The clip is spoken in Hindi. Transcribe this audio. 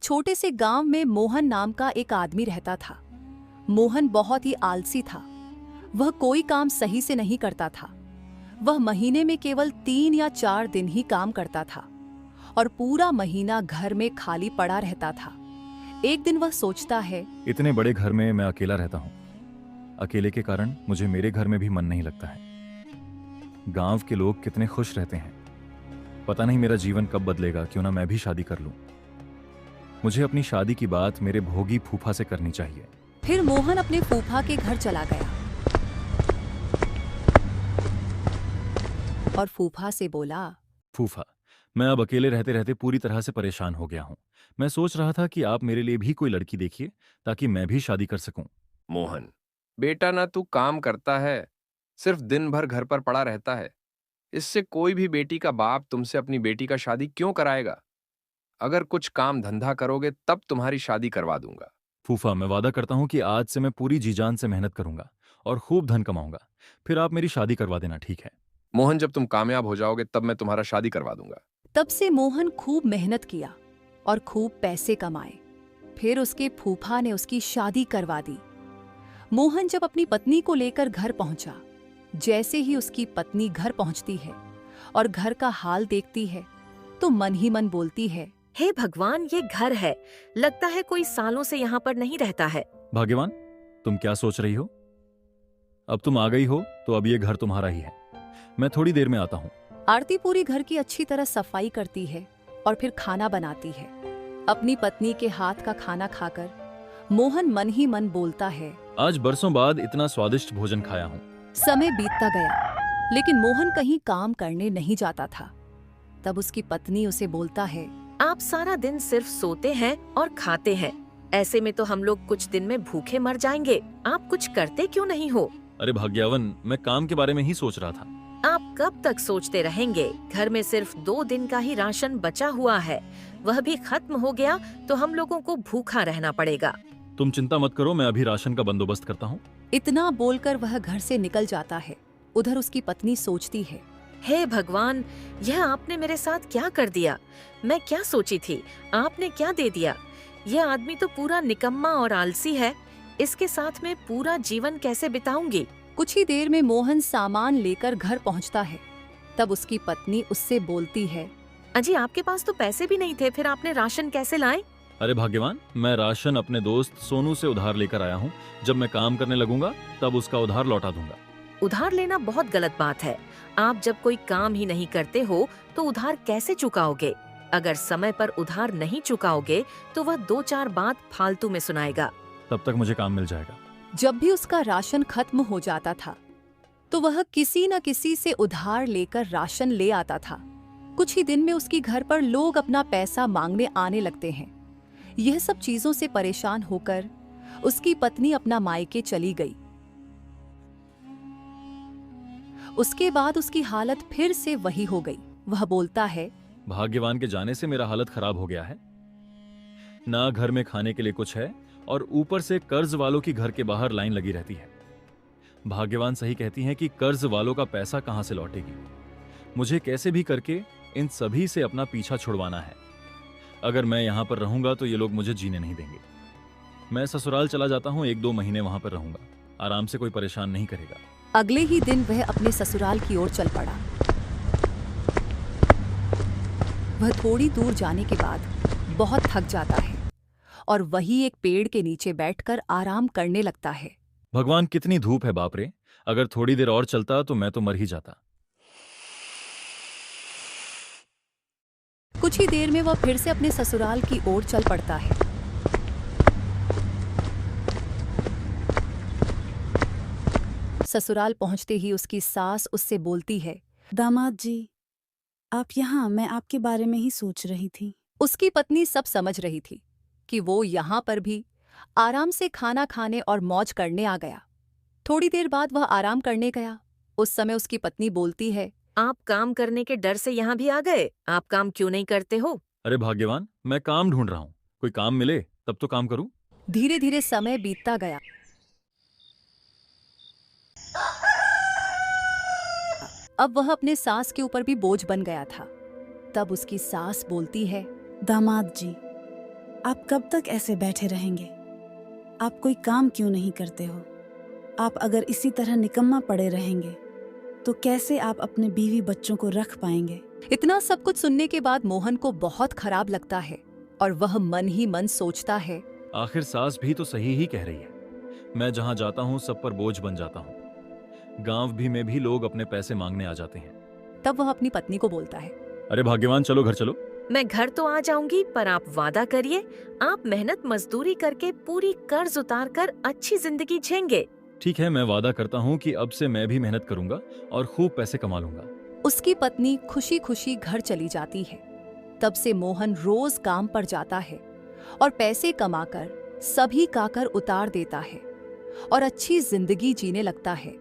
छोटे से गांव में मोहन नाम का एक आदमी रहता था। मोहन बहुत ही आलसी था। वह कोई काम सही से नहीं करता था। वह महीने में केवल 3 या 4 दिन ही काम करता था और पूरा महीना घर में खाली पड़ा रहता था। एक दिन वह सोचता है, इतने बड़े घर में मैं अकेला रहता हूँ। अकेले के कारण मुझे मेरे घर में भी मन नहीं लगता है। गांव के लोग कितने खुश रहते हैं। पता नहीं मेरा जीवन कब बदलेगा। क्यों ना मैं भी शादी कर लूं। मुझे अपनी शादी की बात मेरे भोगी फूफा से करनी चाहिए। फिर मोहन अपने फूफा के घर चला गया और फूफा से बोला, फूफा, मैं अब अकेले रहते रहते पूरी तरह से परेशान हो गया हूँ। मैं सोच रहा था कि आप मेरे लिए भी कोई लड़की देखिए ताकि मैं भी शादी कर सकूं। मोहन, बेटा ना तू काम करता है, सिर्फ दिन भर घर पर पड़ा रहता है। इससे कोई भी बेटी का बाप तुमसे अपनी बेटी का शादी क्यों कराएगा? अगर कुछ काम धंधा करोगे तब तुम्हारी शादी करवा दूंगा। फूफा, मैं वादा करता हूँ कि आज से मैं पूरी जी जान से मेहनत करूंगा और खूब धन कमाऊंगा। फिर आप मेरी शादी करवा देना, ठीक है? मोहन, जब तुम कामयाब हो जाओगे तब मैं तुम्हारा शादी करवा दूंगा। तब से मोहन खूब मेहनत किया और खूब पैसे कमाए। फिर उसके फूफा ने उसकी शादी करवा दी। मोहन जब अपनी पत्नी को लेकर घर पहुंचा, जैसे ही उसकी पत्नी घर पहुंचती है और घर का हाल देखती है तो मन ही मन बोलती है, हे भगवान, ये घर है, लगता है कोई सालों से यहाँ पर नहीं रहता है। भाग्यवान, तुम क्या सोच रही हो? अब तुम आ गई हो तो अब ये घर तुम्हारा ही है। मैं थोड़ी देर में आता हूँ। आरती पूरी घर की अच्छी तरह सफाई करती है और फिर खाना बनाती है। अपनी पत्नी के हाथ का खाना खाकर मोहन मन ही मन बोलता है, आज बरसों बाद इतना स्वादिष्ट भोजन खाया हूँ। समय बीतता गया लेकिन मोहन कहीं काम करने नहीं जाता था। तब उसकी पत्नी उसे बोलता है, आप सारा दिन सिर्फ सोते हैं और खाते हैं। ऐसे में तो हम लोग कुछ दिन में भूखे मर जाएंगे। आप कुछ करते क्यों नहीं हो? अरे भाग्यवन, मैं काम के बारे में ही सोच रहा था। आप कब तक सोचते रहेंगे? घर में सिर्फ 2 दिन का ही राशन बचा हुआ है, वह भी खत्म हो गया तो हम लोगों को भूखा रहना पड़ेगा। तुम चिंता मत करो, मैं अभी राशन का बंदोबस्त करता हूँ। इतना बोलकर वह घर से निकल जाता है। उधर उसकी पत्नी सोचती है, हे भगवान, यह आपने मेरे साथ क्या कर दिया? मैं क्या सोची थी, आपने क्या दे दिया? यह आदमी तो पूरा निकम्मा और आलसी है। इसके साथ मैं पूरा जीवन कैसे बिताऊंगी? कुछ ही देर में मोहन सामान लेकर घर पहुंचता है। तब उसकी पत्नी उससे बोलती है, अजी, आपके पास तो पैसे भी नहीं थे, फिर आपने राशन कैसे लाए? अरे भाग्यवान, मैं राशन अपने दोस्त सोनू से उधार लेकर आया हूँ। जब मैं काम करने लगूंगा तब उसका उधार लौटा दूंगा। उधार लेना बहुत गलत बात है। आप जब कोई काम ही नहीं करते हो तो उधार कैसे चुकाओगे? अगर समय पर उधार नहीं चुकाओगे तो वह 2-4 बात फालतू में सुनाएगा। तब तक मुझे काम मिल जाएगा। जब भी उसका राशन खत्म हो जाता था तो वह किसी न किसी से उधार लेकर राशन ले आता था। कुछ ही दिन में उसकी घर पर लोग अपना पैसा मांगने आने लगते हैं। यह सब चीजों से परेशान होकर उसकी पत्नी अपना मायके चली गई। उसके बाद उसकी हालत फिर से वही हो गई। वह बोलता है, भाग्यवान के जाने से मेरा हालत खराब हो गया है। ना घर में खाने के लिए कुछ है और ऊपर से कर्ज वालों की घर के बाहर लाइन लगी रहती है। भाग्यवान सही कहती हैं कि कर्ज वालों का पैसा कहां से लौटेगी। मुझे कैसे भी करके इन सभी से अपना पीछा छुड़वाना है। अगर मैं यहां पर रहूंगा तो ये लोग मुझे जीने नहीं देंगे। मैं ससुराल चला जाता हूं, 1-2 महीने वहां पर रहूंगा। आराम से कोई परेशान नहीं करेगा। अगले ही दिन वह अपने ससुराल की ओर चल पड़ा। वह थोड़ी दूर जाने के बाद बहुत थक जाता है और वही एक पेड़ के नीचे बैठकर आराम करने लगता है। भगवान, कितनी धूप है बाप रे। अगर थोड़ी देर और चलता तो मैं तो मर ही जाता। कुछ ही देर में वह फिर से अपने ससुराल की ओर चल पड़ता है। ससुराल पहुंचते ही उसकी सास उससे बोलती है, दामाद जी, आप यहाँ, मैं आपके बारे में ही सोच रही थी। उसकी पत्नी सब समझ रही थी कि वो यहाँ पर भी आराम से खाना खाने और मौज करने आ गया। थोड़ी देर बाद वह आराम करने गया। उस समय उसकी पत्नी बोलती है, आप काम करने के डर से यहाँ भी आ गए? आप काम क्यों नहीं करते हो? अरे भाग्यवान, मैं काम ढूंढ रहा हूँ। कोई काम मिले तब तो काम करूं। धीरे धीरे समय बीतता गया। अब वह अपने सास के ऊपर भी बोझ बन गया था। तब उसकी सास बोलती है, दामाद जी, आप कब तक ऐसे बैठे रहेंगे? आप कोई काम क्यों नहीं करते हो? आप अगर इसी तरह निकम्मा पड़े रहेंगे तो कैसे आप अपने बीवी बच्चों को रख पाएंगे? इतना सब कुछ सुनने के बाद मोहन को बहुत खराब लगता है और वह मन ही मन सोचता है, आखिर सास भी तो सही ही कह रही है। मैं जहां जाता हूं सब पर बोझ बन जाता हूं। गांव भी में भी लोग अपने पैसे मांगने आ जाते हैं। तब वह अपनी पत्नी को बोलता है, अरे भाग्यवान, चलो घर चलो। मैं घर तो आ जाऊंगी, पर आप वादा करिए आप मेहनत मजदूरी करके पूरी कर्ज उतार कर अच्छी जिंदगी जिएंगे। ठीक है, मैं वादा करता हूं कि अब से मैं भी मेहनत करूंगा और खूब पैसे कमा लूंगा। उसकी पत्नी खुशी खुशी घर चली जाती है। तब से मोहन रोज काम पर जाता है और पैसे कमाकर सभी का कर उतार देता है और अच्छी जिंदगी जीने लगता है।